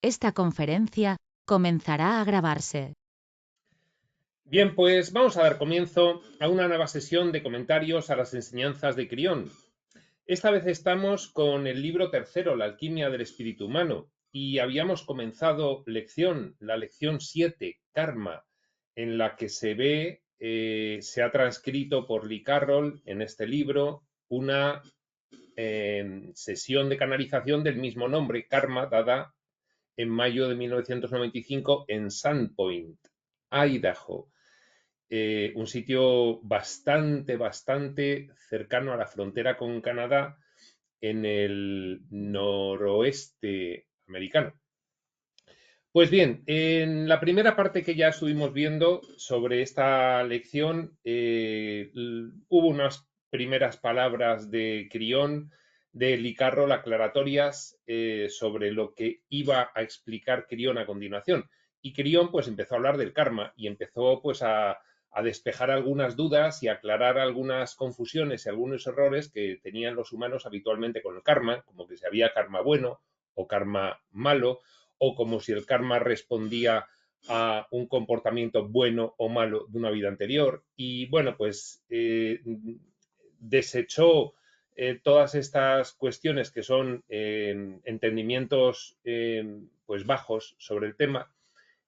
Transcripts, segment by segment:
Esta conferencia comenzará a grabarse. Bien, pues vamos a dar comienzo a una nueva sesión de comentarios a las enseñanzas de Crión. Esta vez estamos con el libro tercero, La alquimia del espíritu humano, y habíamos comenzado la lección 7, Karma, en la que se ve, se ha transcrito por Lee Carroll en este libro una sesión de canalización del mismo nombre, Karma, dada en mayo de 1995 en Sandpoint, Idaho. Un sitio bastante cercano a la frontera con Canadá en el noroeste americano. Pues bien, en la primera parte que ya estuvimos viendo sobre esta lección, hubo unas primeras palabras de Crión, de Lee Carroll, aclaratorias sobre lo que iba a explicar Crión a continuación. Y Crión pues empezó a hablar del karma y empezó pues a despejar algunas dudas y aclarar algunas confusiones y algunos errores que tenían los humanos habitualmente con el karma, como que si había karma bueno o karma malo, o como si el karma respondía a un comportamiento bueno o malo de una vida anterior. Y bueno, pues desechó todas estas cuestiones que son entendimientos pues bajos sobre el tema,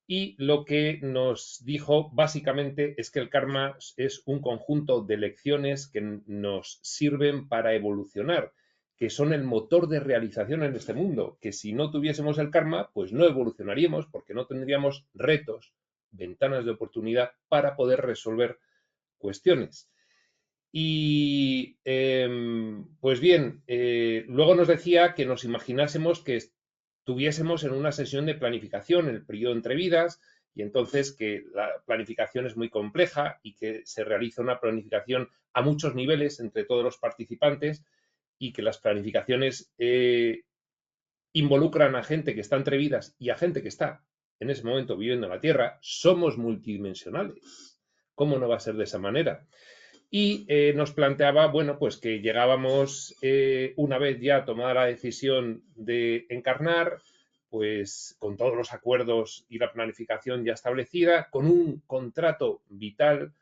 y lo que nos dijo básicamente es que el karma es un conjunto de lecciones que nos sirven para evolucionar, que son el motor de realización en este mundo, que si no tuviésemos el karma, pues no evolucionaríamos porque no tendríamos retos, ventanas de oportunidad para poder resolver cuestiones. Y pues bien, luego nos decía que nos imaginásemos que estuviésemos en una sesión de planificación en el periodo entre vidas, y entonces que la planificación es muy compleja y que se realiza una planificación a muchos niveles entre todos los participantes, y que las planificaciones involucran a gente que está entre vidas y a gente que está en ese momento viviendo en la Tierra. Somos multidimensionales. ¿Cómo no va a ser de esa manera? Y nos planteaba, bueno, pues que llegábamos una vez ya tomada la decisión de encarnar, pues con todos los acuerdos y la planificación ya establecida, con un contrato vital.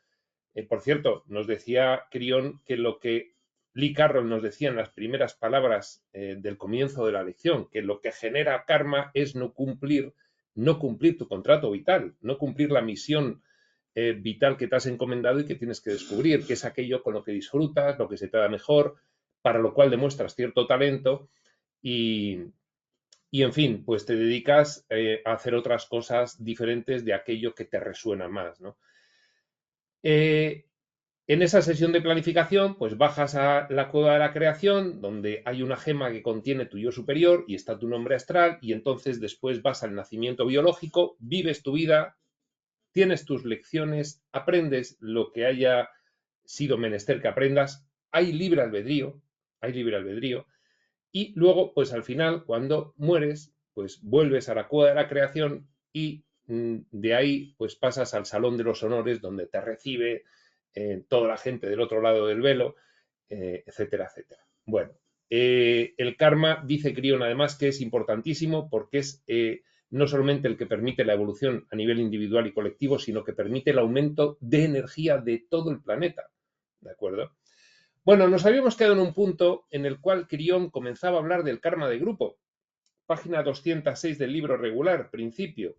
Por cierto, nos decía Crión que lo que Lee Carroll nos decía en las primeras palabras del comienzo de la lección, que lo que genera karma es no cumplir tu contrato vital, no cumplir la misión vital que te has encomendado y que tienes que descubrir, que es aquello con lo que disfrutas, lo que se te da mejor, para lo cual demuestras cierto talento y, y en fin, pues te dedicas a hacer otras cosas diferentes de aquello que te resuena más, ¿no? En esa sesión de planificación, pues bajas a la cueva de la creación, donde hay una gema que contiene tu yo superior y está tu nombre astral, y entonces después vas al nacimiento biológico, vives tu vida, tienes tus lecciones, aprendes lo que haya sido menester que aprendas, hay libre albedrío, y luego, pues al final, cuando mueres, pues vuelves a la cueva de la creación y de ahí, pues pasas al salón de los honores, donde te recibe toda la gente del otro lado del velo, etcétera, etcétera. Bueno, el karma, dice Crión, además, que es importantísimo porque es no solamente el que permite la evolución a nivel individual y colectivo, sino que permite el aumento de energía de todo el planeta. ¿De acuerdo? Bueno, nos habíamos quedado en un punto en el cual Crión comenzaba a hablar del karma de grupo. Página 206 del libro regular, principio.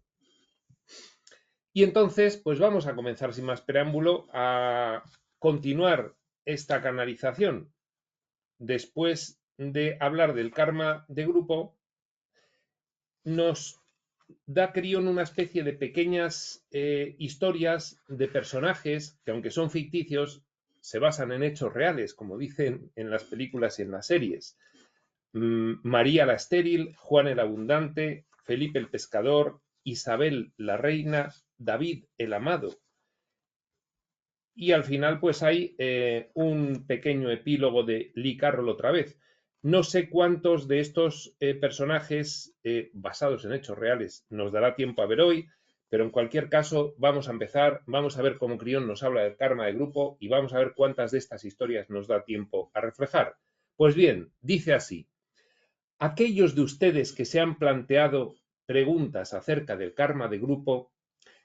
Y entonces, pues vamos a comenzar sin más preámbulo a continuar esta canalización. Después de hablar del karma de grupo, nos da Crión una especie de pequeñas historias de personajes que, aunque son ficticios, se basan en hechos reales, como dicen en las películas y en las series. María la estéril, Juan el abundante, Felipe el pescador, Isabel la reina, David el amado. Y al final pues hay un pequeño epílogo de Lee Carroll otra vez. No sé cuántos de estos personajes basados en hechos reales nos dará tiempo a ver hoy, pero en cualquier caso vamos a empezar, vamos a ver cómo Crión nos habla del karma de grupo y vamos a ver cuántas de estas historias nos da tiempo a reflejar. Pues bien, dice así: aquellos de ustedes que se han planteado preguntas acerca del karma de grupo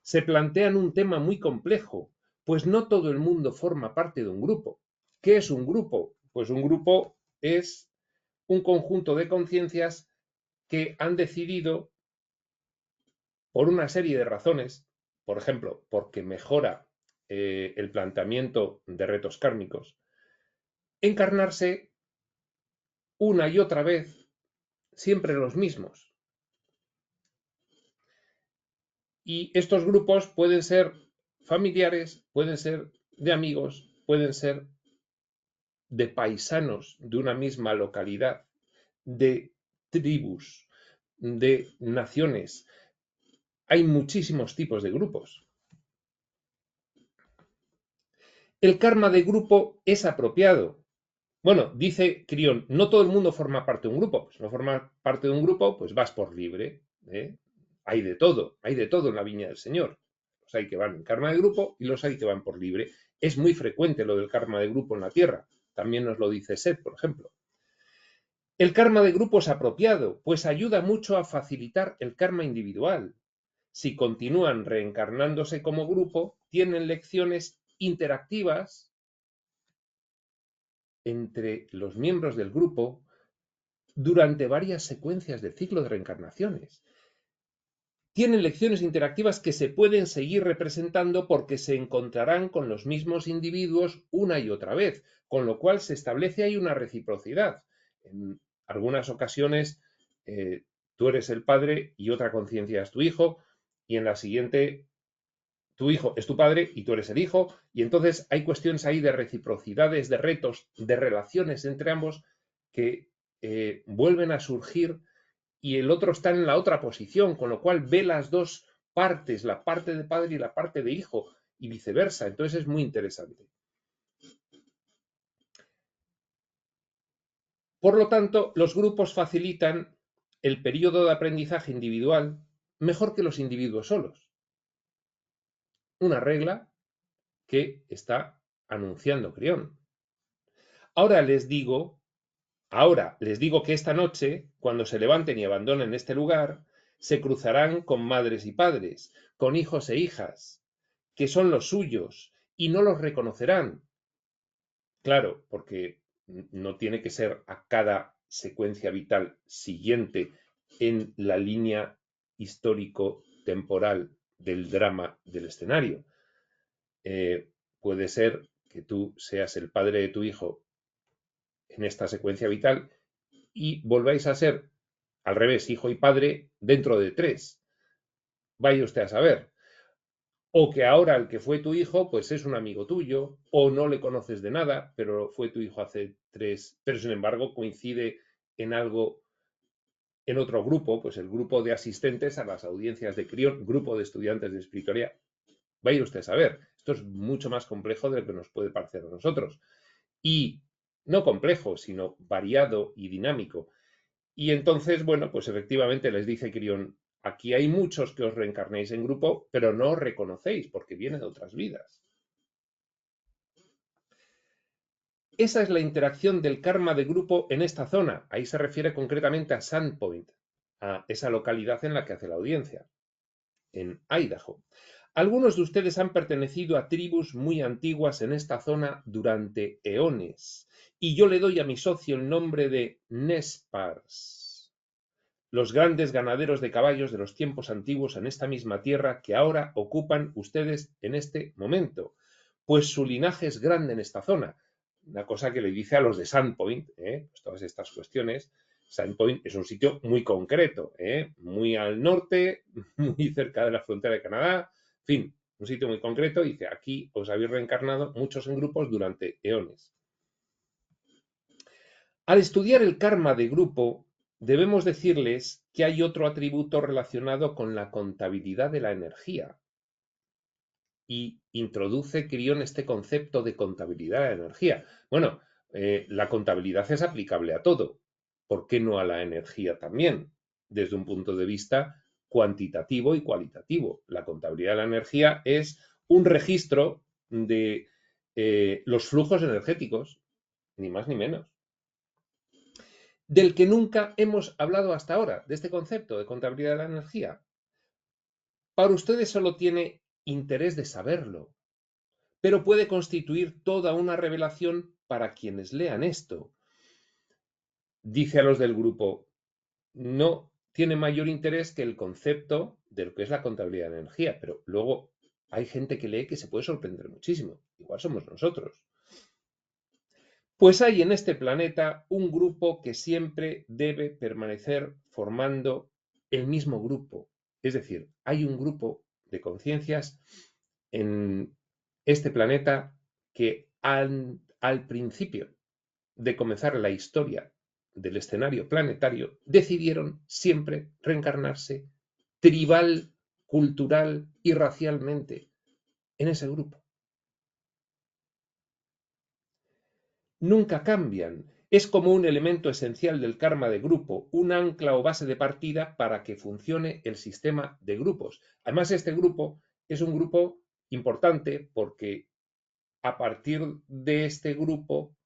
se plantean un tema muy complejo, pues no todo el mundo forma parte de un grupo. ¿Qué es un grupo? Pues un grupo es un conjunto de conciencias que han decidido, por una serie de razones, por ejemplo, porque mejora el planteamiento de retos kármicos, encarnarse una y otra vez, siempre los mismos. Y estos grupos pueden ser familiares, pueden ser de amigos, pueden ser de paisanos de una misma localidad, de tribus, de naciones. Hay muchísimos tipos de grupos. El karma de grupo es apropiado. Bueno, dice Crión, no todo el mundo forma parte de un grupo. Pues no forma parte de un grupo, pues vas por libre. Hay de todo en la viña del Señor. Los hay que van en karma de grupo y los hay que van por libre. Es muy frecuente lo del karma de grupo en la Tierra. También nos lo dice Seth, por ejemplo. El karma de grupo es apropiado, pues ayuda mucho a facilitar el karma individual. Si continúan reencarnándose como grupo, tienen lecciones interactivas entre los miembros del grupo durante varias secuencias del ciclo de reencarnaciones. Tienen lecciones interactivas que se pueden seguir representando porque se encontrarán con los mismos individuos una y otra vez, con lo cual se establece ahí una reciprocidad. En algunas ocasiones tú eres el padre y otra conciencia es tu hijo, y en la siguiente tu hijo es tu padre y tú eres el hijo, y entonces hay cuestiones ahí de reciprocidades, de retos, de relaciones entre ambos que vuelven a surgir y el otro está en la otra posición, con lo cual ve las dos partes, la parte de padre y la parte de hijo, y viceversa. Entonces es muy interesante. Por lo tanto, los grupos facilitan el periodo de aprendizaje individual mejor que los individuos solos. Una regla que está anunciando Crión. Ahora les digo que esta noche, cuando se levanten y abandonen este lugar, se cruzarán con madres y padres, con hijos e hijas, que son los suyos, y no los reconocerán. Claro, porque no tiene que ser a cada secuencia vital siguiente en la línea histórico-temporal del drama del escenario. Puede ser que tú seas el padre de tu hijo en esta secuencia vital y volváis a ser al revés, hijo y padre, dentro de 3. Vaya usted a saber. O que ahora el que fue tu hijo, pues es un amigo tuyo, o no le conoces de nada, pero fue tu hijo hace 3, pero sin embargo coincide en algo, en otro grupo, pues el grupo de asistentes a las audiencias de Crión, grupo de estudiantes de espiritualidad. Vaya usted a saber. Esto es mucho más complejo de lo que nos puede parecer a nosotros. Y no complejo, sino variado y dinámico. Y entonces, bueno, pues efectivamente les dice Crión, aquí hay muchos que os reencarnéis en grupo, pero no os reconocéis porque viene de otras vidas. Esa es la interacción del karma de grupo en esta zona. Ahí se refiere concretamente a Sandpoint, a esa localidad en la que hace la audiencia, en Idaho. Algunos de ustedes han pertenecido a tribus muy antiguas en esta zona durante eones, y yo le doy a mi socio el nombre de Nespars, los grandes ganaderos de caballos de los tiempos antiguos en esta misma tierra que ahora ocupan ustedes en este momento, pues su linaje es grande en esta zona. Una cosa que le dice a los de Sandpoint, pues todas estas cuestiones. Sandpoint es un sitio muy concreto, muy al norte, muy cerca de la frontera de Canadá, en fin, un sitio muy concreto. Dice, aquí os habéis reencarnado muchos en grupos durante eones. Al estudiar el karma de grupo, debemos decirles que hay otro atributo relacionado con la contabilidad de la energía. Y introduce Crión este concepto de contabilidad de la energía. Bueno, la contabilidad es aplicable a todo. ¿Por qué no a la energía también? Desde un punto de vista cuantitativo y cualitativo. La contabilidad de la energía es un registro de los flujos energéticos, ni más ni menos. del que nunca hemos hablado hasta ahora, de este concepto de contabilidad de la energía. Para ustedes solo tiene interés de saberlo, pero puede constituir toda una revelación para quienes lean esto. Dice a los del grupo, no tiene mayor interés que el concepto de lo que es la contabilidad de energía, pero luego hay gente que lee que se puede sorprender muchísimo. Igual somos nosotros. Pues hay en este planeta un grupo que siempre debe permanecer formando el mismo grupo. Es decir, hay un grupo de conciencias en este planeta que al principio de comenzar la historia del escenario planetario decidieron siempre reencarnarse tribal, cultural y racialmente en ese grupo. Nunca cambian. Es como un elemento esencial del karma de grupo, un ancla o base de partida para que funcione el sistema de grupos. Además, este grupo es un grupo importante porque a partir de este grupo,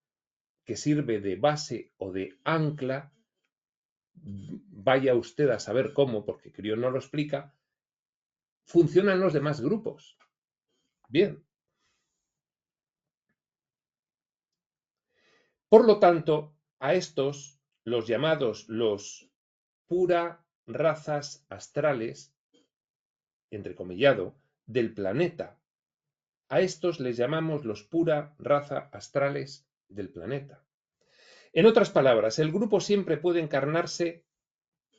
que sirve de base o de ancla, vaya usted a saber cómo, porque Crión no lo explica, funcionan los demás grupos. Bien. Por lo tanto, a estos, los llamados los pura razas astrales, entrecomillado, del planeta, a estos les llamamos los pura raza astrales del planeta. En otras palabras, el grupo siempre puede encarnarse,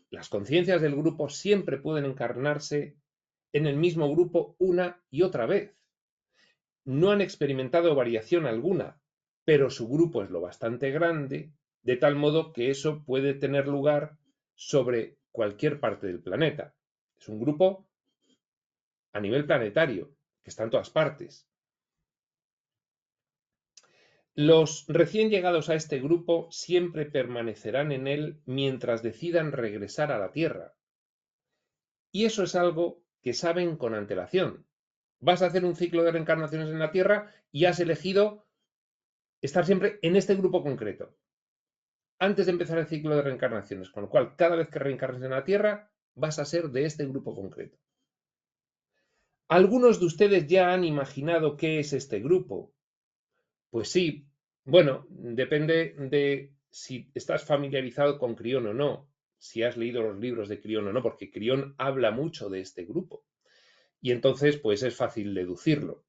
las conciencias del grupo siempre pueden encarnarse en el mismo grupo una y otra vez. No han experimentado variación alguna, pero su grupo es lo bastante grande, de tal modo que eso puede tener lugar sobre cualquier parte del planeta. Es un grupo a nivel planetario, que está en todas partes. Los recién llegados a este grupo siempre permanecerán en él mientras decidan regresar a la Tierra. Y eso es algo que saben con antelación. Vas a hacer un ciclo de reencarnaciones en la Tierra y has elegido estar siempre en este grupo concreto, antes de empezar el ciclo de reencarnaciones, con lo cual cada vez que reencarnes en la Tierra vas a ser de este grupo concreto. Algunos de ustedes ya han imaginado qué es este grupo. Pues sí, bueno, depende de si estás familiarizado con Crión o no, si has leído los libros de Crión o no, porque Crión habla mucho de este grupo. Y entonces, pues es fácil deducirlo.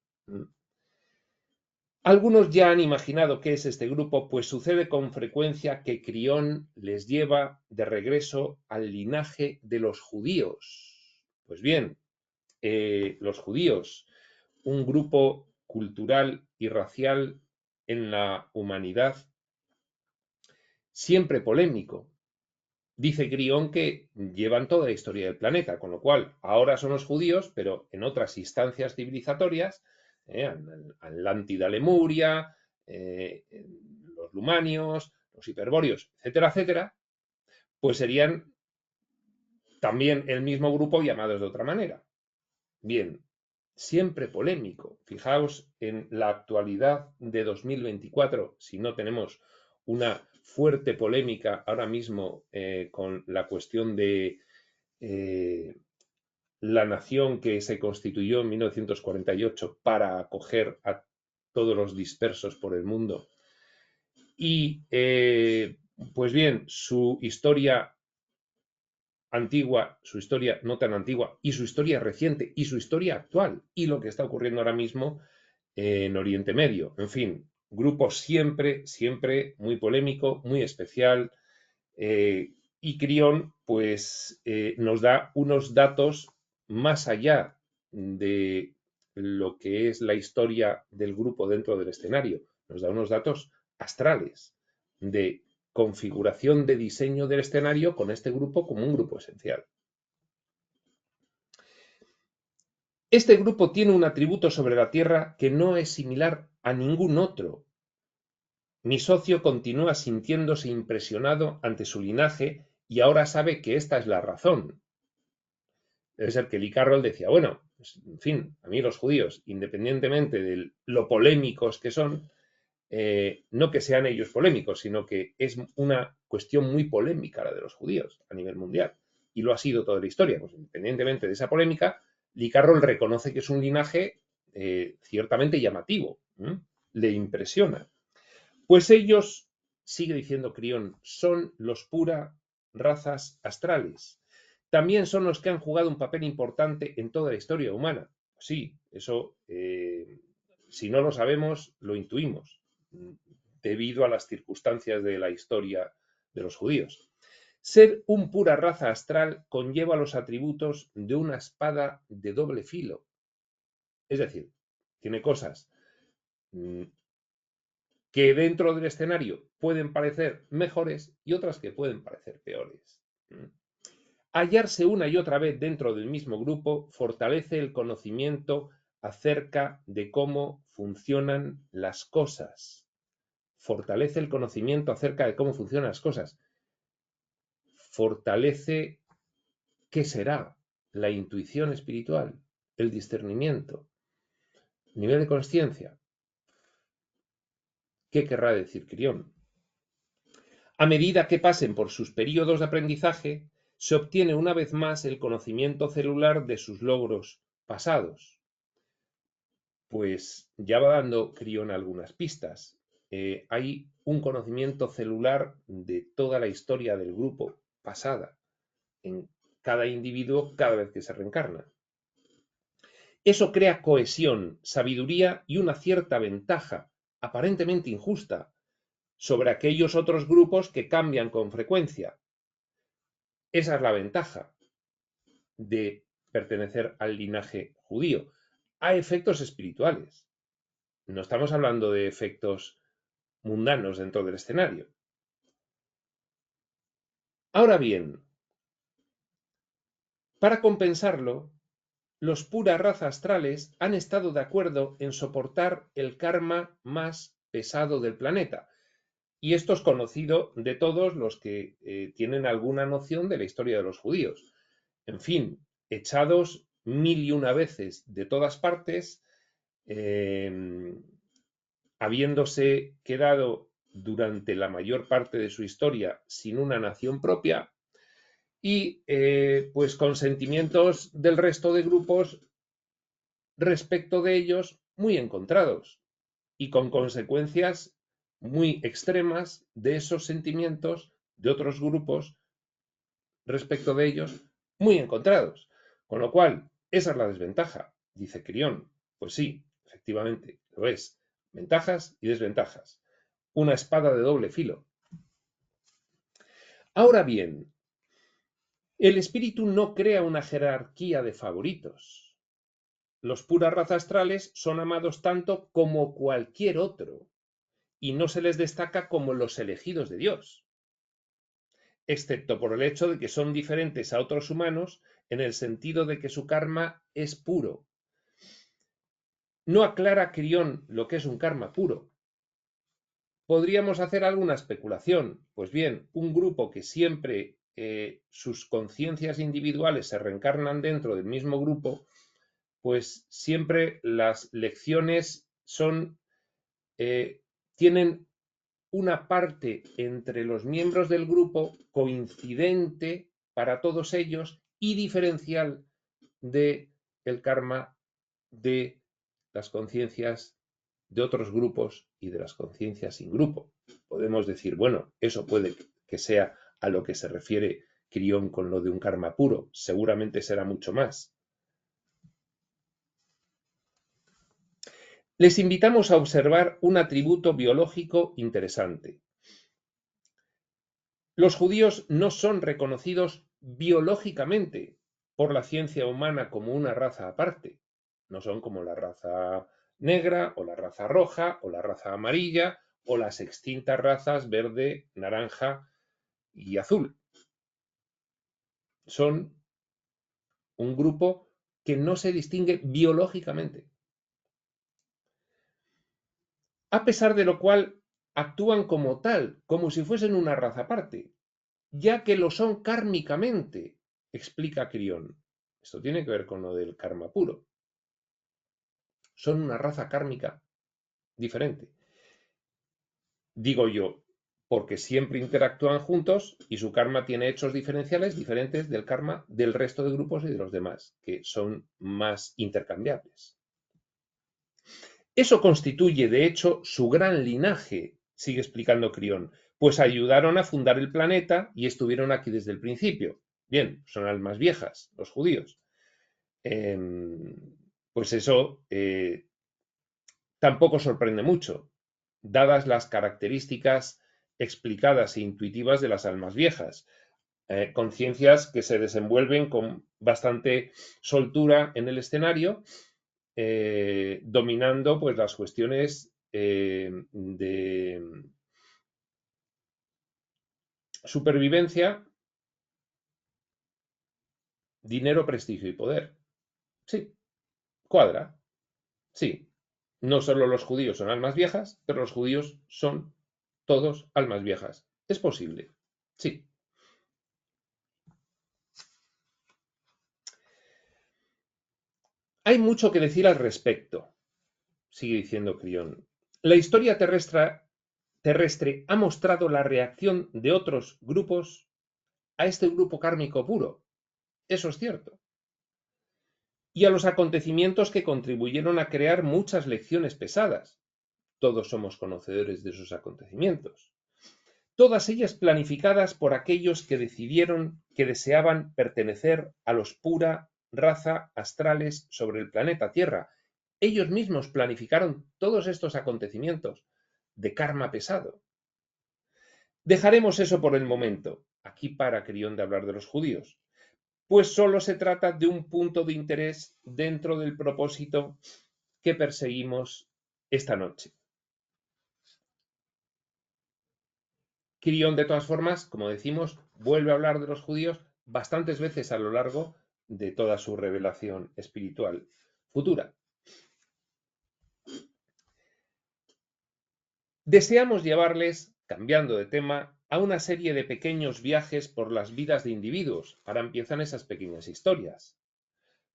Algunos ya han imaginado qué es este grupo, pues sucede con frecuencia que Crión les lleva de regreso al linaje de los judíos. Pues bien, los judíos, un grupo cultural y racial en la humanidad siempre polémico. Dice Crión que llevan toda la historia del planeta, con lo cual ahora son los judíos, pero en otras instancias civilizatorias, Atlántida, Lemuria, los lumanios, los hiperbóreos, etcétera, etcétera, pues serían también el mismo grupo llamados de otra manera. Bien, siempre polémico. Fijaos en la actualidad de 2024, si no tenemos una fuerte polémica ahora mismo con la cuestión de la nación que se constituyó en 1948 para acoger a todos los dispersos por el mundo. Y, pues bien, su historia antigua, su historia no tan antigua, y su historia reciente, y su historia actual, y lo que está ocurriendo ahora mismo en Oriente Medio. En fin, grupo siempre, siempre muy polémico, muy especial, y Crión pues nos da unos datos más allá de lo que es la historia del grupo dentro del escenario. Nos da unos datos astrales de configuración de diseño del escenario con este grupo como un grupo esencial. Este grupo tiene un atributo sobre la Tierra que no es similar a ningún otro. Mi socio continúa sintiéndose impresionado ante su linaje y ahora sabe que esta es la razón. Debe ser que Lee Carroll decía, bueno, pues, en fin, a mí los judíos, independientemente de lo polémicos que son, no que sean ellos polémicos, sino que es una cuestión muy polémica la de los judíos a nivel mundial. Y lo ha sido toda la historia. Pues independientemente de esa polémica, Lee Carroll reconoce que es un linaje ciertamente llamativo. Le impresiona. Pues ellos, sigue diciendo Crión, son los pura razas astrales. También son los que han jugado un papel importante en toda la historia humana. Sí, eso, si no lo sabemos, lo intuimos, debido a las circunstancias de la historia de los judíos. Ser un pura raza astral conlleva los atributos de una espada de doble filo. Es decir, tiene cosas que dentro del escenario pueden parecer mejores y otras que pueden parecer peores. Hallarse una y otra vez dentro del mismo grupo fortalece el conocimiento acerca de cómo funcionan las cosas. Fortalece el conocimiento acerca de cómo funcionan las cosas. Fortalece, ¿qué será? La intuición espiritual, el discernimiento, nivel de conciencia. ¿Qué querrá decir Crión? A medida que pasen por sus periodos de aprendizaje, se obtiene una vez más el conocimiento celular de sus logros pasados. Pues ya va dando Crión algunas pistas. Hay un conocimiento celular de toda la historia del grupo pasada, en cada individuo cada vez que se reencarna. Eso crea cohesión, sabiduría y una cierta ventaja, aparentemente injusta, sobre aquellos otros grupos que cambian con frecuencia. Esa es la ventaja de pertenecer al linaje judío. Hay efectos espirituales. No estamos hablando de efectos mundanos dentro del escenario. Ahora bien, para compensarlo, los pura raza astrales han estado de acuerdo en soportar el karma más pesado del planeta. Y esto es conocido de todos los que tienen alguna noción de la historia de los judíos. En fin, echados 1001 veces de todas partes, habiéndose quedado durante la mayor parte de su historia sin una nación propia y pues con sentimientos del resto de grupos respecto de ellos muy encontrados y con consecuencias muy extremas de esos sentimientos de otros grupos respecto de ellos muy encontrados. Con lo cual, esa es la desventaja, dice Crión. Pues sí, efectivamente, lo es. Ventajas y desventajas. Una espada de doble filo. Ahora bien, el espíritu no crea una jerarquía de favoritos. Los puras razas astrales son amados tanto como cualquier otro y no se les destaca como los elegidos de Dios, excepto por el hecho de que son diferentes a otros humanos en el sentido de que su karma es puro. No aclara Crión lo que es un karma puro. Podríamos hacer alguna especulación. Pues bien, un grupo que siempre sus conciencias individuales se reencarnan dentro del mismo grupo, pues siempre las lecciones tienen una parte entre los miembros del grupo coincidente para todos ellos y diferencial del karma de las conciencias de otros grupos y de las conciencias sin grupo. Podemos decir, bueno, eso puede que sea a lo que se refiere Crión con lo de un karma puro. Seguramente será mucho más. Les invitamos a observar un atributo biológico interesante. Los judíos no son reconocidos biológicamente por la ciencia humana como una raza aparte. No son como la raza negra o la raza roja o la raza amarilla o las extintas razas verde, naranja y azul. Son un grupo que no se distingue biológicamente. A pesar de lo cual actúan como tal, como si fuesen una raza aparte, ya que lo son kármicamente, explica Crión. Esto tiene que ver con lo del karma puro. Son una raza kármica diferente. Digo yo, porque siempre interactúan juntos y su karma tiene hechos diferenciales diferentes del karma del resto de grupos y de los demás, que son más intercambiables. Eso constituye, de hecho, su gran linaje, sigue explicando Crión, pues ayudaron a fundar el planeta y estuvieron aquí desde el principio. Bien, son almas viejas, los judíos. Pues eso tampoco sorprende mucho, dadas las características explicadas e intuitivas de las almas viejas. Conciencias que se desenvuelven con bastante soltura en el escenario, dominando pues las cuestiones de supervivencia, dinero, prestigio y poder. Sí, cuadra. Sí, no solo los judíos son almas viejas, pero los judíos son todos almas viejas. Es posible. Sí. Hay mucho que decir al respecto, sigue diciendo Crión. La historia terrestre ha mostrado la reacción de otros grupos a este grupo kármico puro. Eso es cierto. Y a los acontecimientos que contribuyeron a crear muchas lecciones pesadas. Todos somos conocedores de esos acontecimientos. Todas ellas planificadas por aquellos que decidieron que deseaban pertenecer a los pura raza astrales sobre el planeta Tierra. Ellos mismos planificaron todos estos acontecimientos de karma pesado. Dejaremos eso por el momento. Aquí para Crión de hablar de los judíos. Pues solo se trata de un punto de interés dentro del propósito que perseguimos esta noche. Crión, de todas formas, como decimos, vuelve a hablar de los judíos bastantes veces a lo largo de toda su revelación espiritual futura. Deseamos llevarles, cambiando de tema, a una serie de pequeños viajes por las vidas de individuos. Ahora empiezan esas pequeñas historias,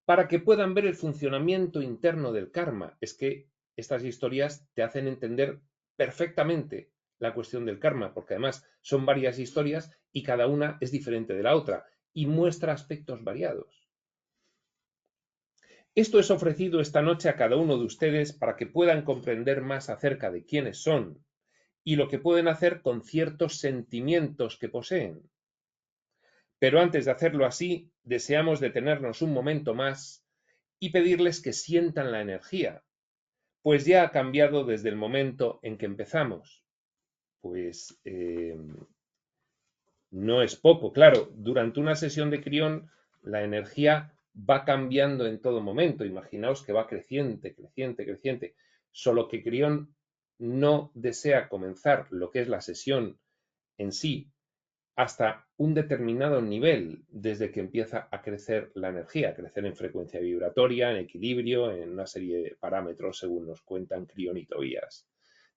para que puedan ver el funcionamiento interno del karma. Es que estas historias te hacen entender perfectamente la cuestión del karma, porque además son varias historias y cada una es diferente de la otra y muestra aspectos variados. Esto es ofrecido esta noche a cada uno de ustedes para que puedan comprender más acerca de quiénes son y lo que pueden hacer con ciertos sentimientos que poseen. Pero antes de hacerlo así, deseamos detenernos un momento más y pedirles que sientan la energía, pues ya ha cambiado desde el momento en que empezamos. Pues no es poco, claro, durante una sesión de Crión la energía va cambiando en todo momento. Imaginaos que va creciente, creciente, creciente. Solo que Crión no desea comenzar lo que es la sesión en sí hasta un determinado nivel, desde que empieza a crecer la energía, a crecer en frecuencia vibratoria, en equilibrio, en una serie de parámetros según nos cuentan Crión y Tobías.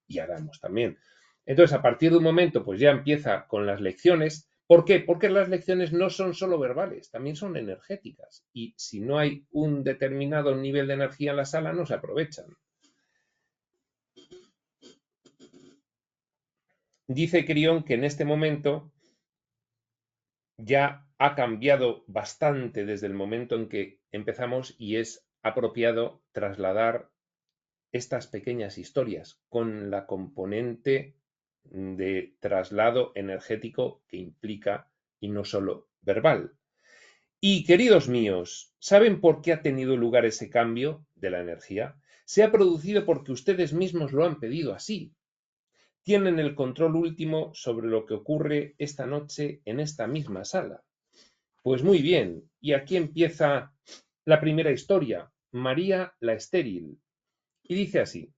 Y Adamos también. Entonces, a partir de un momento, pues ya empieza con las lecciones. ¿Por qué? Porque las lecciones no son solo verbales, también son energéticas. Y si no hay un determinado nivel de energía en la sala, no se aprovechan. Dice Crión que en este momento ya ha cambiado bastante desde el momento en que empezamos y es apropiado trasladar estas pequeñas historias con la componente de traslado energético que implica y no solo verbal. Y queridos míos, ¿saben por qué ha tenido lugar ese cambio de la energía? Se ha producido porque ustedes mismos lo han pedido así. Tienen el control último sobre lo que ocurre esta noche en esta misma sala. Pues muy bien, y aquí empieza la primera historia, María la estéril. Y dice así: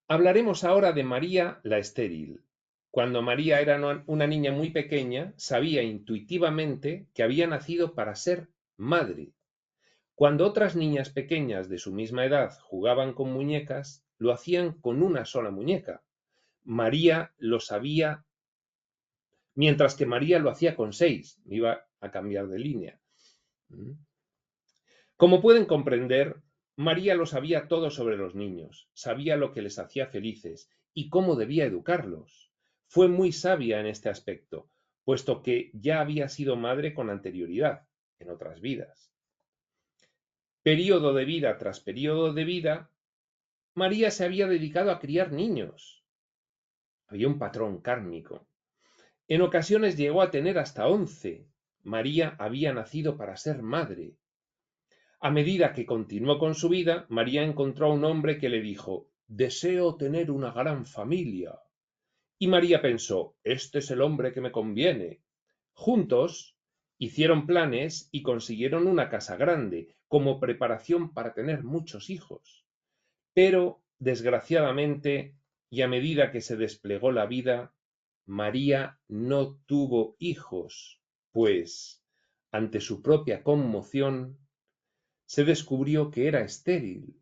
hablaremos ahora de María la estéril. Cuando María era una niña muy pequeña, sabía intuitivamente que había nacido para ser madre. Cuando otras niñas pequeñas de su misma edad jugaban con muñecas, lo hacían con una sola muñeca. María lo sabía, mientras que María lo hacía con 6. Me iba a cambiar de línea. Como pueden comprender, María lo sabía todo sobre los niños, sabía lo que les hacía felices y cómo debía educarlos. Fue muy sabia en este aspecto, puesto que ya había sido madre con anterioridad, en otras vidas. Período de vida tras período de vida, María se había dedicado a criar niños. Había un patrón kármico. En ocasiones llegó a tener hasta 11. María había nacido para ser madre. A medida que continuó con su vida, María encontró a un hombre que le dijo: «Deseo tener una gran familia». Y María pensó: «Este es el hombre que me conviene». Juntos hicieron planes y consiguieron una casa grande, como preparación para tener muchos hijos. Pero, desgraciadamente, y a medida que se desplegó la vida, María no tuvo hijos, pues, ante su propia conmoción, se descubrió que era estéril.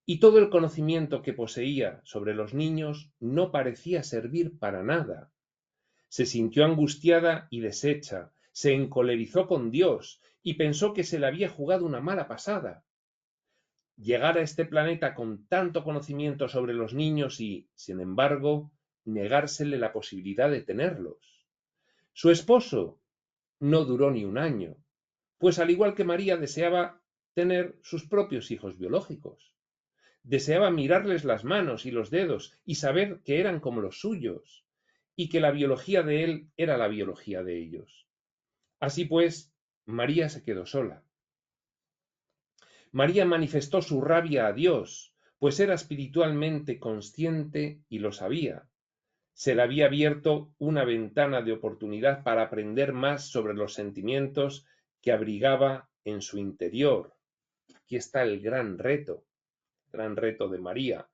Y todo el conocimiento que poseía sobre los niños no parecía servir para nada. Se sintió angustiada y deshecha, se encolerizó con Dios y pensó que se le había jugado una mala pasada. Llegar a este planeta con tanto conocimiento sobre los niños y, sin embargo, negársele la posibilidad de tenerlos. Su esposo no duró ni un año, pues al igual que María deseaba tener sus propios hijos biológicos. Deseaba mirarles las manos y los dedos y saber que eran como los suyos, y que la biología de él era la biología de ellos. Así pues, María se quedó sola. María manifestó su rabia a Dios, pues era espiritualmente consciente y lo sabía. Se le había abierto una ventana de oportunidad para aprender más sobre los sentimientos que abrigaba en su interior. Aquí está el gran reto de María.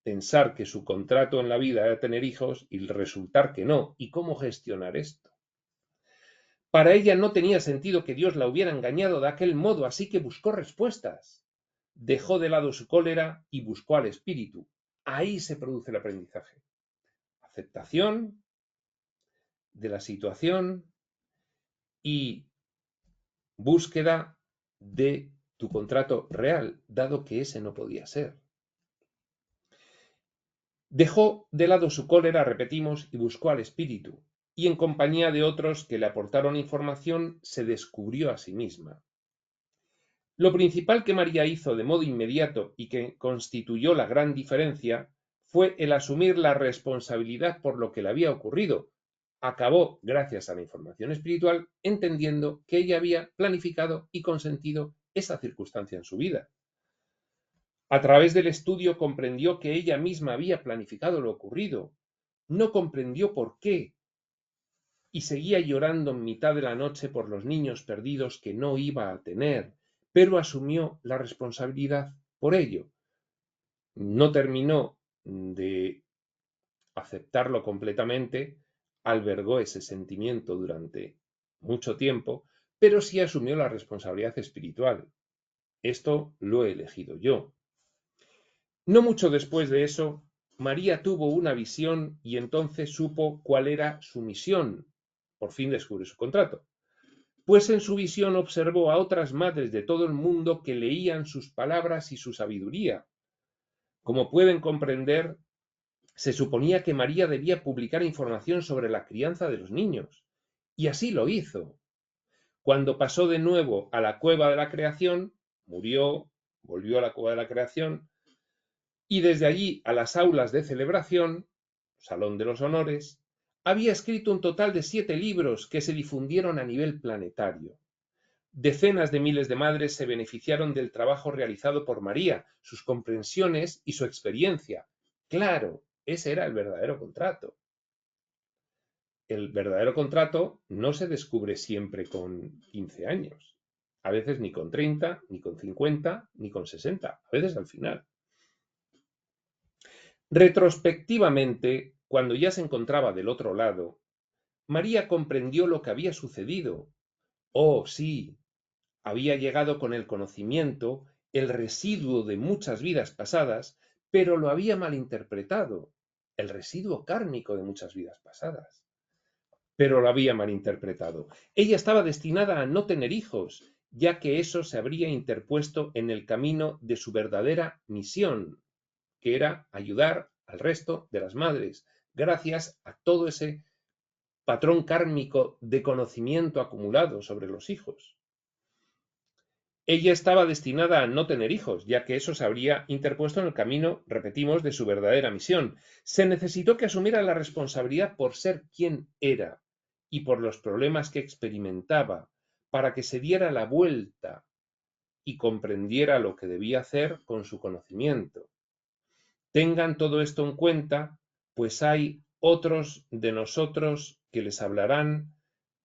Pensar que su contrato en la vida era tener hijos y resultar que no. ¿Y cómo gestionar esto? Para ella no tenía sentido que Dios la hubiera engañado de aquel modo, así que buscó respuestas. Dejó de lado su cólera y buscó al Espíritu. Ahí se produce el aprendizaje. Aceptación de la situación y búsqueda de tu contrato real, dado que ese no podía ser. Dejó de lado su cólera, repetimos, y buscó al Espíritu, y en compañía de otros que le aportaron información, se descubrió a sí misma. Lo principal que María hizo de modo inmediato y que constituyó la gran diferencia fue el asumir la responsabilidad por lo que le había ocurrido. Acabó, gracias a la información espiritual, entendiendo que ella había planificado y consentido esa circunstancia en su vida. A través del estudio comprendió que ella misma había planificado lo ocurrido. No comprendió por qué y seguía llorando en mitad de la noche por los niños perdidos que no iba a tener, pero asumió la responsabilidad por ello. No terminó de aceptarlo completamente, albergó ese sentimiento durante mucho tiempo, pero sí asumió la responsabilidad espiritual. Esto lo he elegido yo. No mucho después de eso, María tuvo una visión y entonces supo cuál era su misión. Por fin descubrió su contrato. Pues en su visión observó a otras madres de todo el mundo que leían sus palabras y su sabiduría. Como pueden comprender, se suponía que María debía publicar información sobre la crianza de los niños, y así lo hizo. Cuando pasó de nuevo a la cueva de la creación, murió, volvió a la cueva de la creación, y desde allí a las aulas de celebración, Salón de los Honores, había escrito un total de 7 libros que se difundieron a nivel planetario. Decenas de miles de madres se beneficiaron del trabajo realizado por María, sus comprensiones y su experiencia. Claro, ese era el verdadero contrato. El verdadero contrato no se descubre siempre con 15 años. A veces ni con 30, ni con 50, ni con 60. A veces al final. Retrospectivamente, cuando ya se encontraba del otro lado, María comprendió lo que había sucedido. Oh, sí, había llegado con el conocimiento, el residuo de muchas vidas pasadas, pero lo había malinterpretado, el residuo kármico de muchas vidas pasadas. Pero lo había malinterpretado. Ella estaba destinada a no tener hijos, ya que eso se habría interpuesto en el camino de su verdadera misión. que era ayudar al resto de las madres, gracias a todo ese patrón kármico de conocimiento acumulado sobre los hijos. Ella estaba destinada a no tener hijos, ya que eso se habría interpuesto en el camino, repetimos, de su verdadera misión. Se necesitó que asumiera la responsabilidad por ser quien era y por los problemas que experimentaba, para que se diera la vuelta y comprendiera lo que debía hacer con su conocimiento. Tengan todo esto en cuenta, pues hay otros de nosotros que les hablarán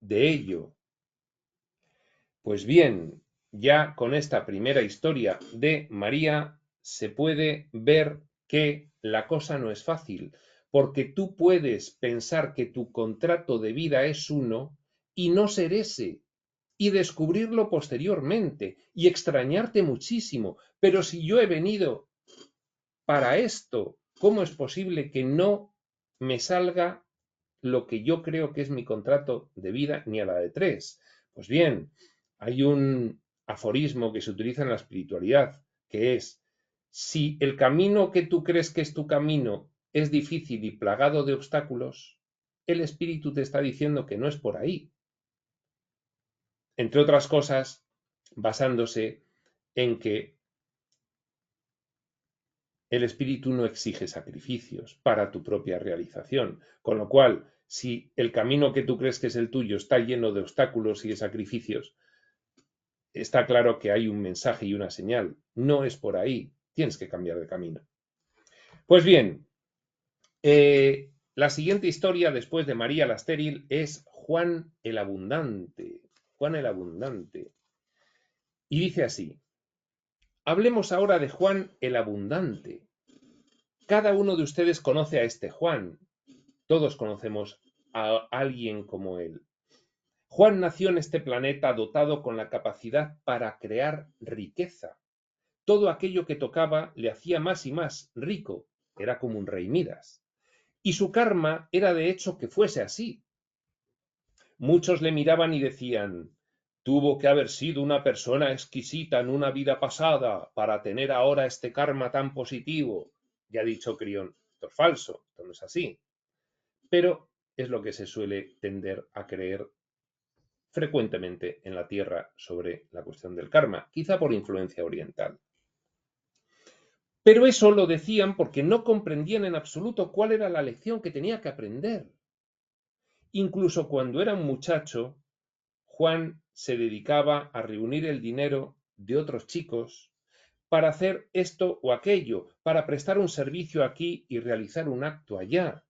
de ello. Pues bien, ya con esta primera historia de María se puede ver que la cosa no es fácil, porque tú puedes pensar que tu contrato de vida es uno y no ser ese, y descubrirlo posteriormente, y extrañarte muchísimo. Pero si yo he venido para esto, ¿cómo es posible que no me salga lo que yo creo que es mi contrato de vida ni a la de tres? Pues bien, hay un aforismo que se utiliza en la espiritualidad, que es, si el camino que tú crees que es tu camino es difícil y plagado de obstáculos, el espíritu te está diciendo que no es por ahí. Entre otras cosas, basándose en que el espíritu no exige sacrificios para tu propia realización, con lo cual, si el camino que tú crees que es el tuyo está lleno de obstáculos y de sacrificios, está claro que hay un mensaje y una señal. No es por ahí, tienes que cambiar de camino. Pues bien, la siguiente historia después de María la estéril es Juan el Abundante. Juan el Abundante. Y dice así, hablemos ahora de Juan el Abundante. Cada uno de ustedes conoce a este Juan. Todos conocemos a alguien como él. Juan nació en este planeta dotado con la capacidad para crear riqueza. Todo aquello que tocaba le hacía más y más rico. Era como un rey Midas. Y su karma era de hecho que fuese así. Muchos le miraban y decían, tuvo que haber sido una persona exquisita en una vida pasada para tener ahora este karma tan positivo. Ya ha dicho Crión, esto es falso, esto no es así. Pero es lo que se suele tender a creer frecuentemente en la Tierra sobre la cuestión del karma, quizá por influencia oriental. Pero eso lo decían porque no comprendían en absoluto cuál era la lección que tenía que aprender. Incluso cuando era un muchacho, Juan se dedicaba a reunir el dinero de otros chicos para hacer esto o aquello, para prestar un servicio aquí y realizar un acto allá.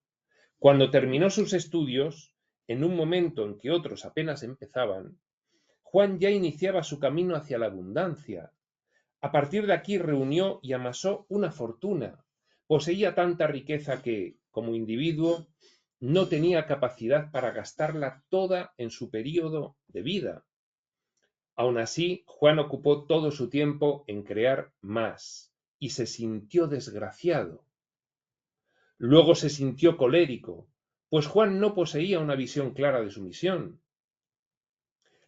Cuando terminó sus estudios, en un momento en que otros apenas empezaban, Juan ya iniciaba su camino hacia la abundancia. A partir de aquí reunió y amasó una fortuna. Poseía tanta riqueza que, como individuo, no tenía capacidad para gastarla toda en su período de vida. Aun así, Juan ocupó todo su tiempo en crear más y se sintió desgraciado. Luego se sintió colérico, pues Juan no poseía una visión clara de su misión.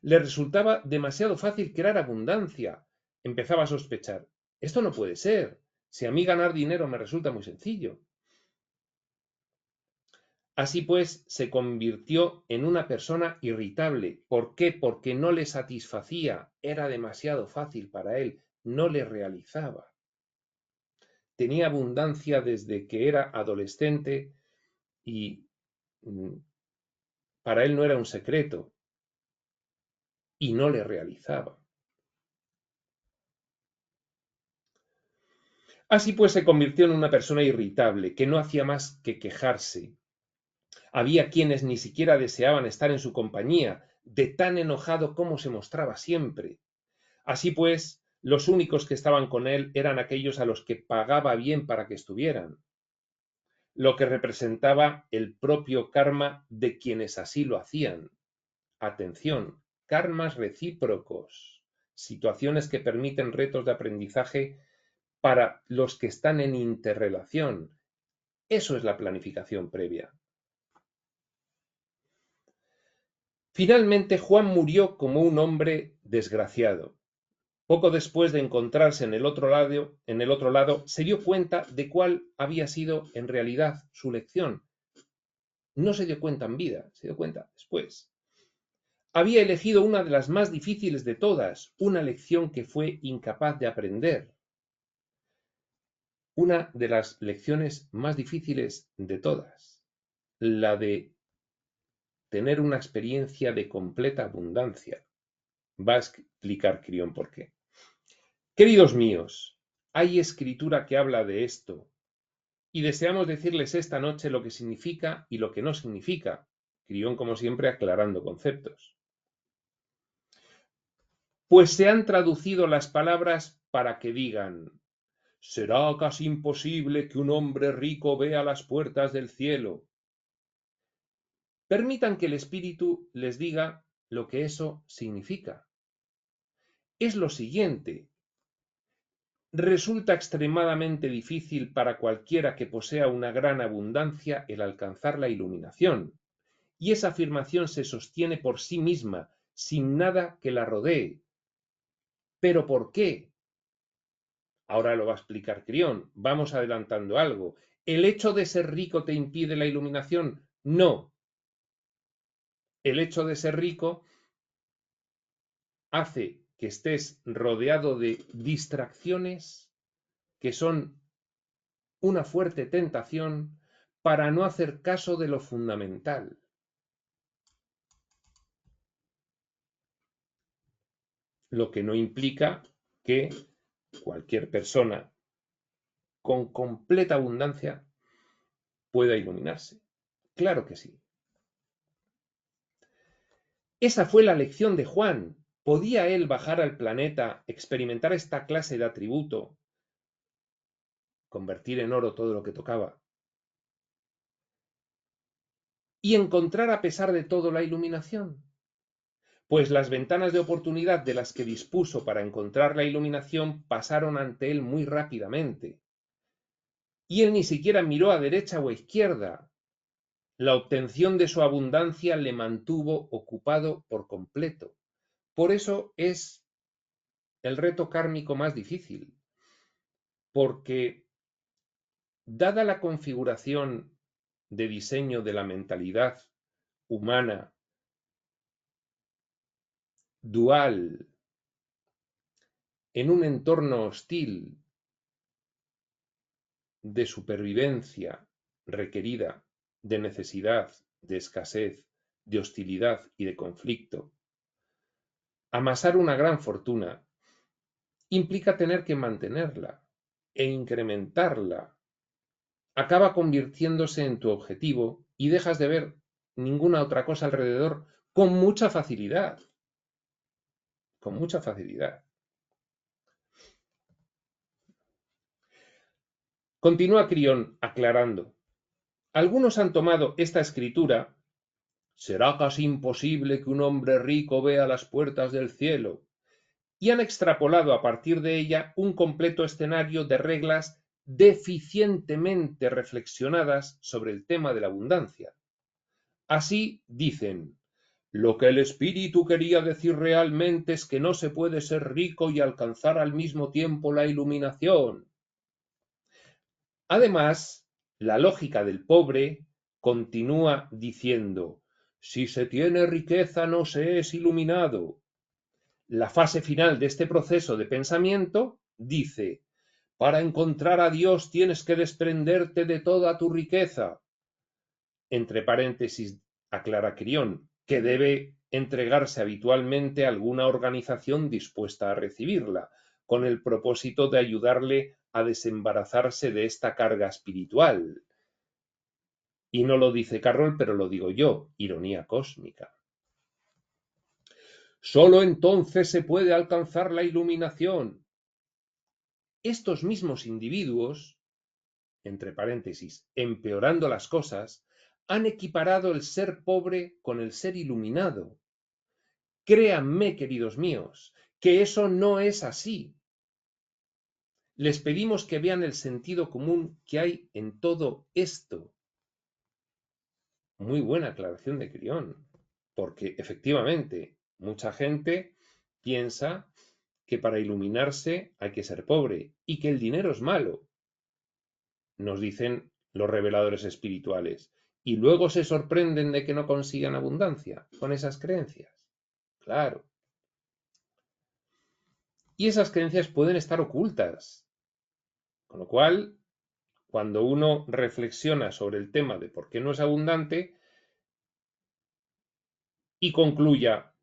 Le resultaba demasiado fácil crear abundancia. Empezaba a sospechar, esto no puede ser, si a mí ganar dinero me resulta muy sencillo. Así pues, se convirtió en una persona irritable. ¿Por qué? Porque no le satisfacía, era demasiado fácil para él, no le realizaba. Tenía abundancia desde que era adolescente y para él no era un secreto y no le realizaba. Así pues se convirtió en una persona irritable, que no hacía más que quejarse. Había quienes ni siquiera deseaban estar en su compañía, de tan enojado como se mostraba siempre. Así pues, los únicos que estaban con él eran aquellos a los que pagaba bien para que estuvieran, lo que representaba el propio karma de quienes así lo hacían. Atención, karmas recíprocos, situaciones que permiten retos de aprendizaje para los que están en interrelación. Eso es la planificación previa. Finalmente, Juan murió como un hombre desgraciado. Poco después de encontrarse en el otro lado, se dio cuenta de cuál había sido en realidad su lección. No se dio cuenta en vida, se dio cuenta después. Había elegido una de las más difíciles de todas, una lección que fue incapaz de aprender. Una de las lecciones más difíciles de todas, la de tener una experiencia de completa abundancia. Va a explicar Crión por qué. Queridos míos, hay escritura que habla de esto, y deseamos decirles esta noche lo que significa y lo que no significa. Crión, como siempre, aclarando conceptos. Pues se han traducido las palabras para que digan: será casi imposible que un hombre rico vea las puertas del cielo. Permitan que el Espíritu les diga lo que eso significa. Es lo siguiente: resulta extremadamente difícil para cualquiera que posea una gran abundancia el alcanzar la iluminación, y esa afirmación se sostiene por sí misma, sin nada que la rodee. ¿Pero por qué? Ahora lo va a explicar Crión. Vamos adelantando algo. ¿El hecho de ser rico te impide la iluminación? No. El hecho de ser rico hace que estés rodeado de distracciones que son una fuerte tentación para no hacer caso de lo fundamental. Lo que no implica que cualquier persona con completa abundancia pueda iluminarse. Claro que sí. Esa fue la lección de Juan. ¿Podía él bajar al planeta, experimentar esta clase de atributo, convertir en oro todo lo que tocaba, y encontrar a pesar de todo la iluminación? Pues las ventanas de oportunidad de las que dispuso para encontrar la iluminación pasaron ante él muy rápidamente. Y él ni siquiera miró a derecha o a izquierda. La obtención de su abundancia le mantuvo ocupado por completo. Por eso es el reto kármico más difícil, porque dada la configuración de diseño de la mentalidad humana dual en un entorno hostil de supervivencia requerida, de necesidad, de escasez, de hostilidad y de conflicto, amasar una gran fortuna implica tener que mantenerla e incrementarla. Acaba convirtiéndose en tu objetivo y dejas de ver ninguna otra cosa alrededor con mucha facilidad. Con mucha facilidad. Continúa Crión aclarando. Algunos han tomado esta escritura: será casi imposible que un hombre rico vea las puertas del cielo, y han extrapolado a partir de ella un completo escenario de reglas deficientemente reflexionadas sobre el tema de la abundancia. Así dicen: lo que el espíritu quería decir realmente es que no se puede ser rico y alcanzar al mismo tiempo la iluminación. Además, la lógica del pobre continúa diciendo: si se tiene riqueza no se es iluminado. La fase final de este proceso de pensamiento dice: para encontrar a Dios tienes que desprenderte de toda tu riqueza. Entre paréntesis, aclara Crión, que debe entregarse habitualmente a alguna organización dispuesta a recibirla, con el propósito de ayudarle a desembarazarse de esta carga espiritual. Y no lo dice Carroll, pero lo digo yo, ironía cósmica. Solo entonces se puede alcanzar la iluminación. Estos mismos individuos, entre paréntesis, empeorando las cosas, han equiparado el ser pobre con el ser iluminado. Créanme, queridos míos, que eso no es así. Les pedimos que vean el sentido común que hay en todo esto. Muy buena aclaración de Crión, porque efectivamente mucha gente piensa que para iluminarse hay que ser pobre y que el dinero es malo, nos dicen los reveladores espirituales, y luego se sorprenden de que no consigan abundancia con esas creencias. Claro. Y esas creencias pueden estar ocultas, con lo cual, cuando uno reflexiona sobre el tema de por qué no es abundante y concluya,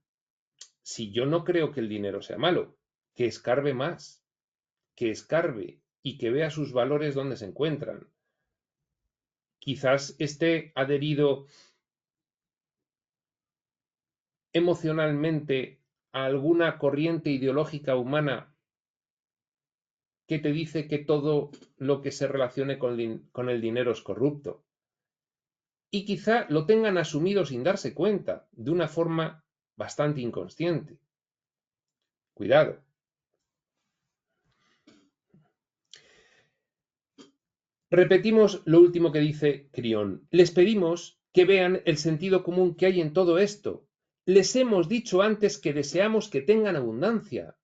si yo no creo que el dinero sea malo, que escarbe más, que escarbe y que vea sus valores donde se encuentran. Quizás esté adherido emocionalmente a alguna corriente ideológica humana que te dice que todo lo que se relacione con el dinero es corrupto. Y quizá lo tengan asumido sin darse cuenta, de una forma bastante inconsciente. Cuidado. Repetimos lo último que dice Crión. Les pedimos que vean el sentido común que hay en todo esto. Les hemos dicho antes que deseamos que tengan abundancia.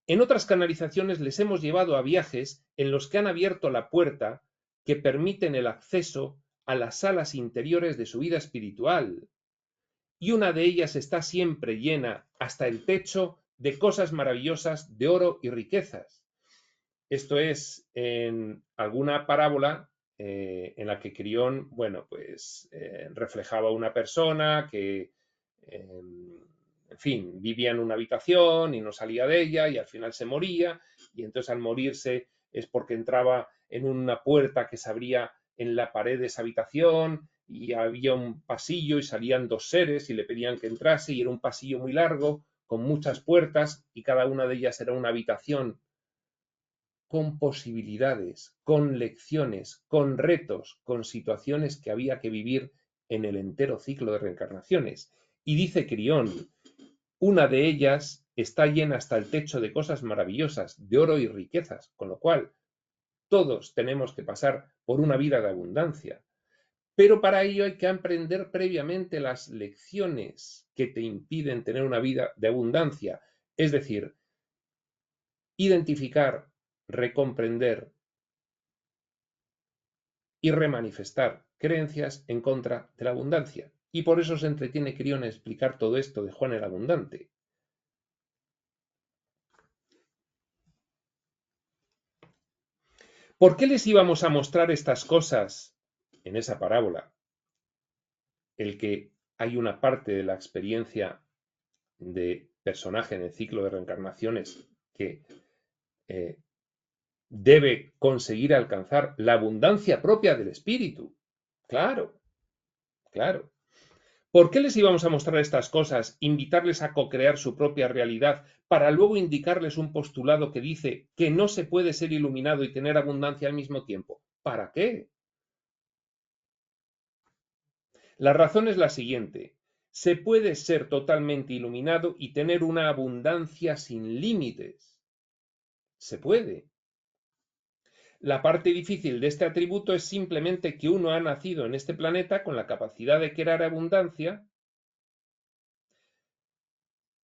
En otras canalizaciones les hemos llevado a viajes en los que han abierto la puerta que permiten el acceso a las salas interiores de su vida espiritual. Y una de ellas está siempre llena hasta el techo de cosas maravillosas de oro y riquezas. Esto es en alguna parábola en la que Crión, bueno, pues reflejaba una persona que, en fin, vivía en una habitación y no salía de ella y al final se moría y entonces al morirse es porque entraba en una puerta que se abría en la pared de esa habitación y había un pasillo y salían dos seres y le pedían que entrase y era un pasillo muy largo con muchas puertas y cada una de ellas era una habitación con posibilidades, con lecciones, con retos, con situaciones que había que vivir en el entero ciclo de reencarnaciones. Y dice Crión, una de ellas está llena hasta el techo de cosas maravillosas, de oro y riquezas, con lo cual todos tenemos que pasar por una vida de abundancia. Pero para ello hay que aprender previamente las lecciones que te impiden tener una vida de abundancia, es decir, identificar, recomprender y remanifestar creencias en contra de la abundancia. Y por eso se entretiene Crión en explicar todo esto de Juan el Abundante. ¿Por qué les íbamos a mostrar estas cosas en esa parábola? El que hay una parte de la experiencia de personaje en el ciclo de reencarnaciones que debe conseguir alcanzar la abundancia propia del espíritu. Claro, claro. ¿Por qué les íbamos a mostrar estas cosas, invitarles a co-crear su propia realidad, para luego indicarles un postulado que dice que no se puede ser iluminado y tener abundancia al mismo tiempo? ¿Para qué? La razón es la siguiente. Se puede ser totalmente iluminado y tener una abundancia sin límites. Se puede. La parte difícil de este atributo es simplemente que uno ha nacido en este planeta con la capacidad de crear abundancia.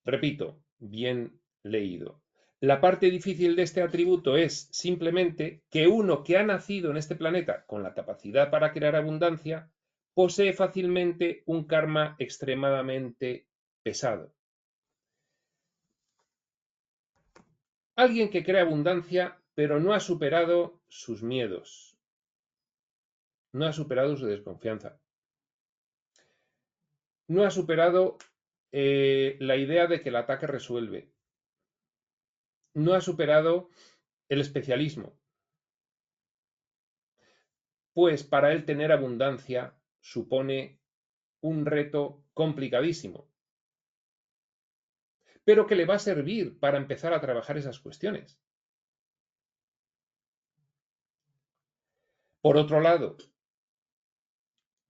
Repito, bien leído. La parte difícil de este atributo es simplemente que uno que ha nacido en este planeta con la capacidad para crear abundancia posee fácilmente un karma extremadamente pesado. Alguien que crea abundancia pero no ha superado sus miedos, no ha superado su desconfianza, no ha superado la idea de que el ataque resuelve, no ha superado el especialismo. Pues para él tener abundancia supone un reto complicadísimo, pero que le va a servir para empezar a trabajar esas cuestiones. Por otro lado,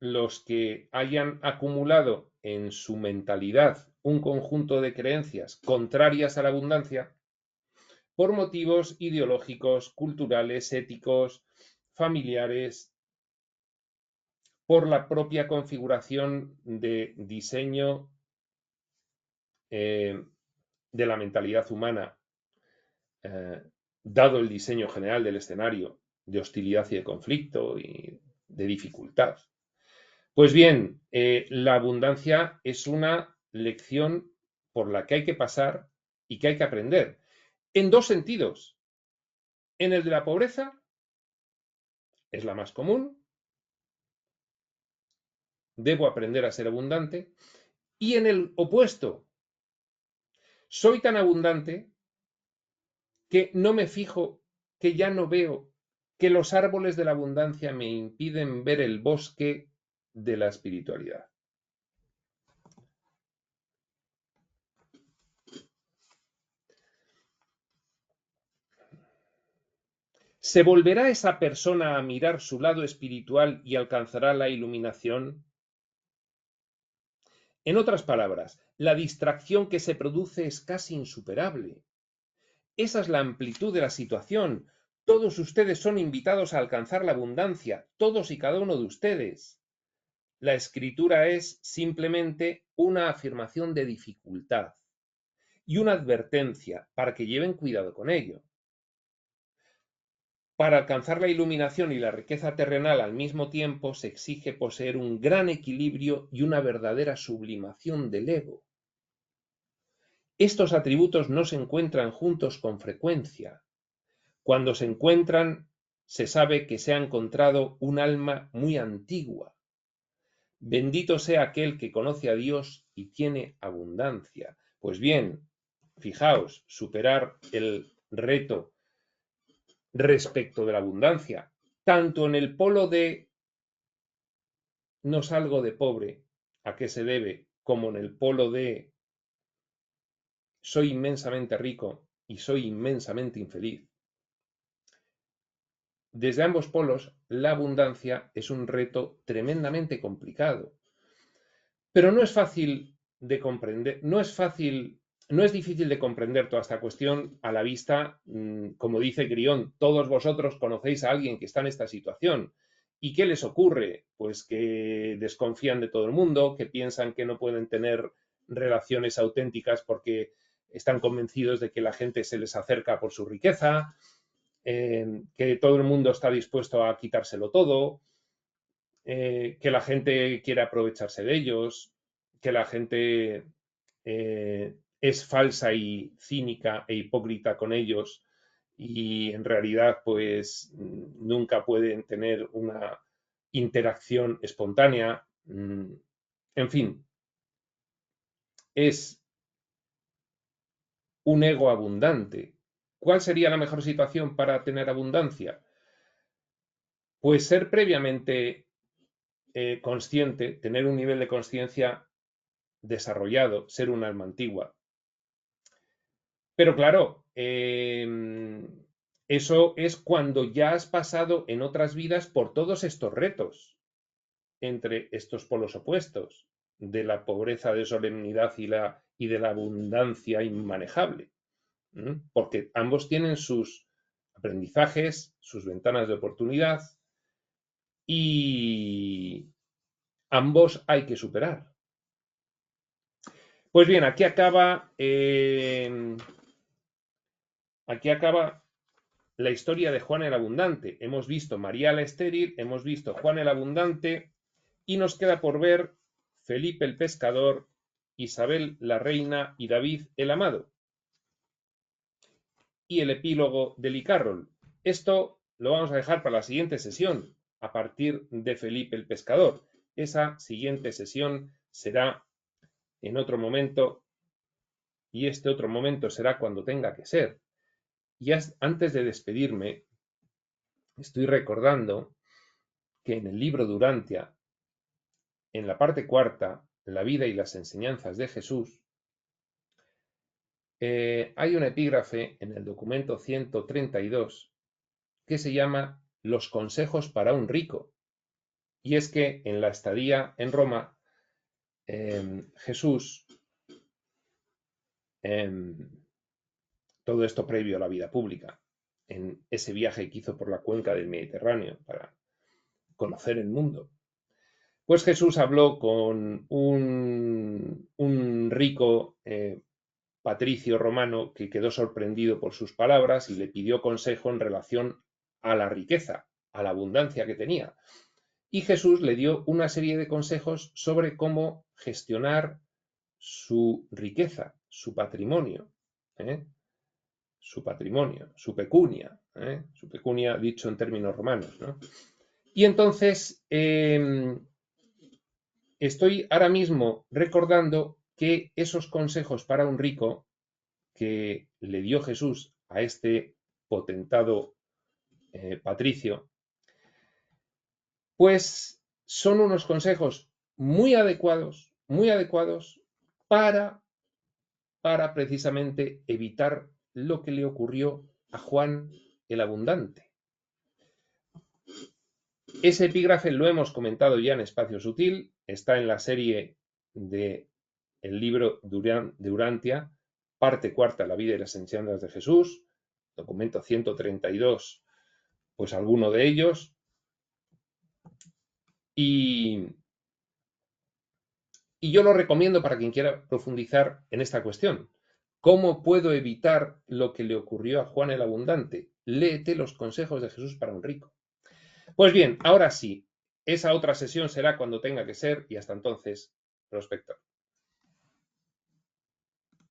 los que hayan acumulado en su mentalidad un conjunto de creencias contrarias a la abundancia, por motivos ideológicos, culturales, éticos, familiares, por la propia configuración de diseño de la mentalidad humana dado el diseño general del escenario de hostilidad y de conflicto y de dificultad. Pues bien, la abundancia es una lección por la que hay que pasar y que hay que aprender, en dos sentidos. En el de la pobreza, es la más común, debo aprender a ser abundante, y en el opuesto, soy tan abundante que no me fijo, que ya no veo, que los árboles de la abundancia me impiden ver el bosque de la espiritualidad. ¿Se volverá esa persona a mirar su lado espiritual y alcanzará la iluminación? En otras palabras, la distracción que se produce es casi insuperable. Esa es la amplitud de la situación. Todos ustedes son invitados a alcanzar la abundancia, todos y cada uno de ustedes. La escritura es simplemente una afirmación de dificultad y una advertencia para que lleven cuidado con ello. Para alcanzar la iluminación y la riqueza terrenal al mismo tiempo se exige poseer un gran equilibrio y una verdadera sublimación del ego. Estos atributos no se encuentran juntos con frecuencia. Cuando se encuentran, se sabe que se ha encontrado un alma muy antigua. Bendito sea aquel que conoce a Dios y tiene abundancia. Pues bien, fijaos, superar el reto respecto de la abundancia, tanto en el polo de no salgo de pobre, ¿a qué se debe?, como en el polo de soy inmensamente rico y soy inmensamente infeliz. Desde ambos polos, la abundancia es un reto tremendamente complicado. Pero no es fácil de comprender, no es difícil de comprender toda esta cuestión a la vista, como dice Grión, todos vosotros conocéis a alguien que está en esta situación. ¿Y qué les ocurre? Pues que desconfían de todo el mundo, que piensan que no pueden tener relaciones auténticas porque están convencidos de que la gente se les acerca por su riqueza, que todo el mundo está dispuesto a quitárselo todo, que la gente quiere aprovecharse de ellos, que la gente es falsa y cínica e hipócrita con ellos y en realidad pues nunca pueden tener una interacción espontánea. En fin, es un ego abundante. ¿Cuál sería la mejor situación para tener abundancia? Pues ser previamente consciente, tener un nivel de conciencia desarrollado, ser un alma antigua. Pero claro, eso es cuando ya has pasado en otras vidas por todos estos retos entre estos polos opuestos, de la pobreza de solemnidad y de la abundancia inmanejable. Porque ambos tienen sus aprendizajes, sus ventanas de oportunidad y ambos hay que superar. Pues bien, aquí acaba la historia de Juan el Abundante. Hemos visto María la Estéril, hemos visto Juan el Abundante y nos queda por ver Felipe el Pescador, Isabel la Reina y David el Amado. Y el epílogo de Licarrol. Esto lo vamos a dejar para la siguiente sesión, a partir de Felipe el Pescador. Esa siguiente sesión será en otro momento y este otro momento será cuando tenga que ser. Y antes de despedirme, estoy recordando que en el libro Durantia, en la parte cuarta, la vida y las enseñanzas de Jesús, hay un epígrafe en el documento 132 que se llama Los consejos para un rico. Y es que en la estadía en Roma, Jesús, todo esto previo a la vida pública, en ese viaje que hizo por la cuenca del Mediterráneo para conocer el mundo, pues Jesús habló con un rico patricio romano que quedó sorprendido por sus palabras y le pidió consejo en relación a la riqueza, a la abundancia que tenía. Y Jesús le dio una serie de consejos sobre cómo gestionar su riqueza, su patrimonio, su patrimonio, su pecunia dicho en términos romanos, ¿no? Y entonces estoy ahora mismo recordando que esos consejos para un rico que le dio Jesús a este potentado patricio, pues son unos consejos muy adecuados para precisamente evitar lo que le ocurrió a Juan el Abundante. Ese epígrafe lo hemos comentado ya en Espacio Sutil, está en la serie de el libro de Urantia, parte cuarta, la vida y las enseñanzas de Jesús, documento 132, pues alguno de ellos. Y yo lo recomiendo para quien quiera profundizar en esta cuestión. ¿Cómo puedo evitar lo que le ocurrió a Juan el Abundante? Léete los consejos de Jesús para un rico. Pues bien, ahora sí, esa otra sesión será cuando tenga que ser y hasta entonces, prospector.